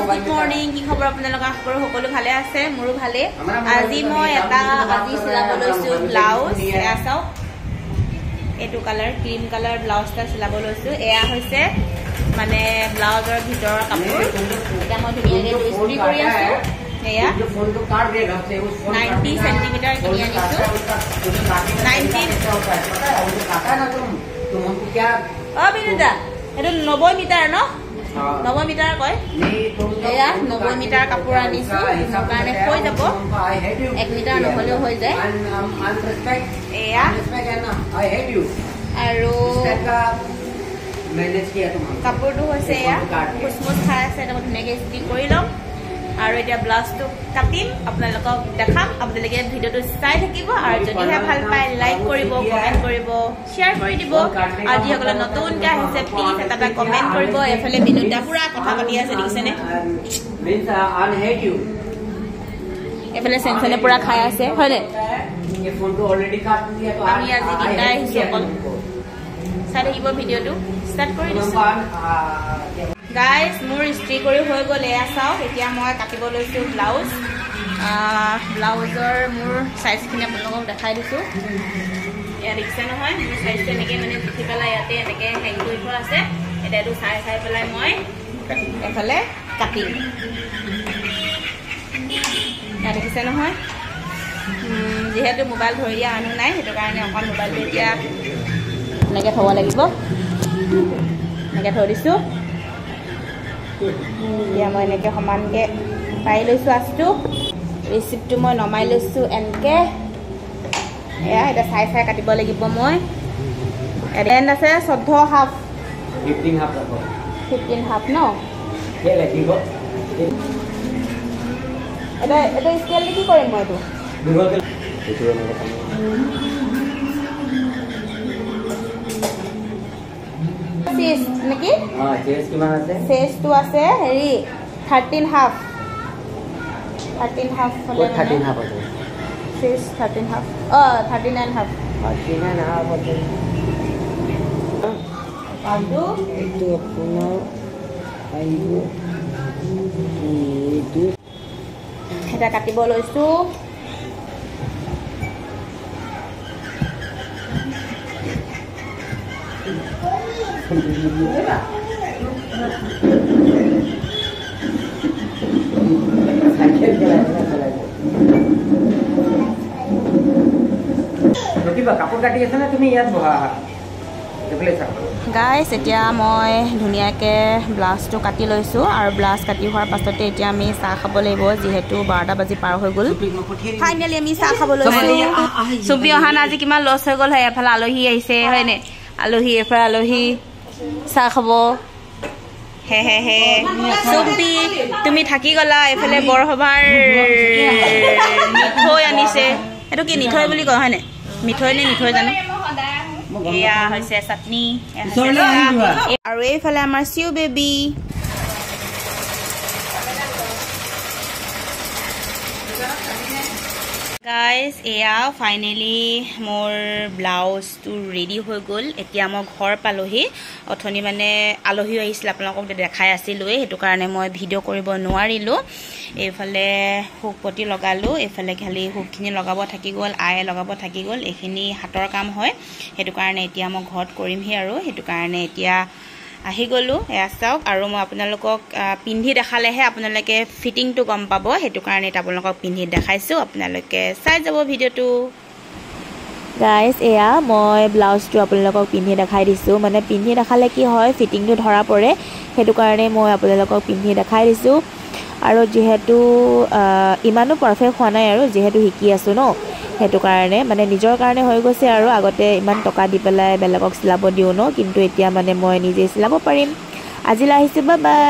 good morning কি খবৰ আপোনালোক সকলো ভালে আছে মোৰো ভালে আজি মই এটা চিলাব লৈছো ব্লাউজ এয়া চাওক এটো কালাৰ ক্ৰীম কালাৰ ব্লাউজটা চিলাব লৈছো এয়া হৈছে মানে ব্লাউজৰ ভিতৰৰ কাপোৰ এটা মই ধুনীয়াকৈ ইস্ত্ৰি কৰি আছো এয়া 90 সেন্টিমিটাৰ কিনি আনিছো 90 বিনুদা এটো 90 মিটাৰ ন 90 মিটাৰ কয় এয়া 90 মিটাৰ কাপোৰ আনিছো কাৰণে হৈ যাব 1 মিটাৰ নহলেও হৈ যায় এয়া আৰু কাপোৰটো হৈছে এয়া কুচমুচ খাই আছে এটা ধুনীয়াকৈ ইস্ত্ৰি কৰি লম আৰু এতিয়া ব্লাউজটো কাটিম আপোনালোকক দেখাম আপোনালোকে ভিডিঅ'টো চাই থাকিব আৰু যদিহে ভাল পায় লাইক কৰিব কমেণ্ট কৰিব শ্বেয়াৰ কৰি দিব আৰু যিসকলে নতুনকৈ আহিছে প্লিজ এটা কমেণ্ট কৰিব এফালে বিনুদা পুৰা কথা পাতি আছে দেখিছেনে এফালে চেনচনে পুৰা খাই আছে হয়নে আমি আজি তিনিটাই আহিছোঁ অকল চাই থাকিব ভিডিঅ'টো ষ্টাৰ্ট কৰি দিছোঁ গাইজ মোৰ ইস্ত্ৰি কৰি হৈ গ'ল এয়া চাওক এতিয়া মই কাটিব লৈছোঁ ব্লাউজৰ মোৰ চাইজখিনি আপোনালোকক দেখাই দিছোঁ এয়া দেখিছে নহয় মোৰ চাইজটো এনেকৈ মানে জুখি পেলাই ইয়াতে এনেকৈ হেং কৰি থোৱা আছে এতিয়া এইটো চাই চাই পেলাই মই এফালে কাটিম এয়া দেখিছে নহয় যিহেতু মোবাইল ধৰি দিয়া মানুহ নাই সেইটো কাৰণে অকণ মোবাইলটো এতিয়া এনেকৈ থ'ব লাগিব এনেকৈ থৈ দিছোঁ এতিয়া মই এনেকৈ সমানকৈ পাৰি লৈছোঁ আঁচটো ৰিচিপ্টটো মই নমাই লৈছোঁ এনেকৈ এয়া এতিয়া চাই চাই কাটিব লাগিব মই এণ্ড আছে 14 হাফ 15 হাফ ন এটা স্কেল কি কৰিম মই এইটো নেকি চেজটো আছে হেৰি 13 হাফ 13 হাফ চেজ 13 হাফ 39 হাফ এইটো আপোনাৰ এটা কাটিব লৈছোঁ কাপোৰ কাটি আছে না তুমি ইয়াত বহা গাইজ এতিয়া মই ধুনীয়াকৈ ব্লাউজটো কাটি লৈছোঁ আৰু ব্লাউজ কাটি হোৱাৰ পাছতে এতিয়া আমি চাহ খাব লাগিব যিহেতু 12টা বাজি পাৰ হৈ গ'ল ফাইনেলি আমি চাহ খাব লৈছোঁ চুপি অহা না আজি কিমান লছ হৈ গ'ল হয় এফালে আলহী আহিছে হয়নে আলহী এফালে আলহী চাহ খাব হে চুপি তুমি থাকি গ'লা এফালে বৰসভাৰ মিঠৈ আনিছে এইটো কি মিঠৈ বুলি কয় হয়নে মিঠৈ নে মিঠৈ জানো এয়া হৈছে চাটনি আৰু এইফালে আমাৰ চিউ বেবী গাইজ এয়া ফাইনেলি মোৰ ব্লাউজটো ৰেডি হৈ গ'ল এতিয়া মই ঘৰ পালোহি অথনি মানে আলহীও আহিছিলে আপোনালোকক দেখাই আছিলোঁৱে সেইটো কাৰণে মই ভিডিঅ' কৰিব নোৱাৰিলোঁ এইফালে হুকপতি লগালোঁ এইফালে খালি হুকখিনি লগাব থাকি গ'ল আয়ে লগাব থাকি গ'ল এইখিনি হাতৰ কাম হয় সেইটো কাৰণে এতিয়া মই ঘৰত কৰিমহি আৰু সেইটো কাৰণে এতিয়া আহি গ'লোঁ এয়া চাওক আৰু মই আপোনালোকক পিন্ধি দেখালেহে আপোনালোকে ফিটিংটো গম পাব সেইটো কাৰণে এতিয়া আপোনালোকক পিন্ধি দেখাইছোঁ আপোনালোকে চাই যাব ভিডিঅ'টো গাইজ এয়া মই ব্লাউজটো আপোনালোকক পিন্ধি দেখাই দিছোঁ মানে পিন্ধি দেখালে কি হয় ফিটিংটো ধৰা পৰে সেইটো কাৰণে মই আপোনালোকক পিন্ধি দেখাই দিছোঁ আৰু যিহেতু ইমানো পাৰফেক্ট হোৱা নাই আৰু যিহেতু শিকি আছোঁ ন সেইটো কাৰণে মানে নিজৰ কাৰণে হৈ গৈছে আৰু আগতে ইমান টকা দি পেলাই বেলেগক চিলাব দিওঁ ন কিন্তু এতিয়া মানে মই নিজে চিলাব পাৰিম আজিলৈ আহিছোঁ বাই বাই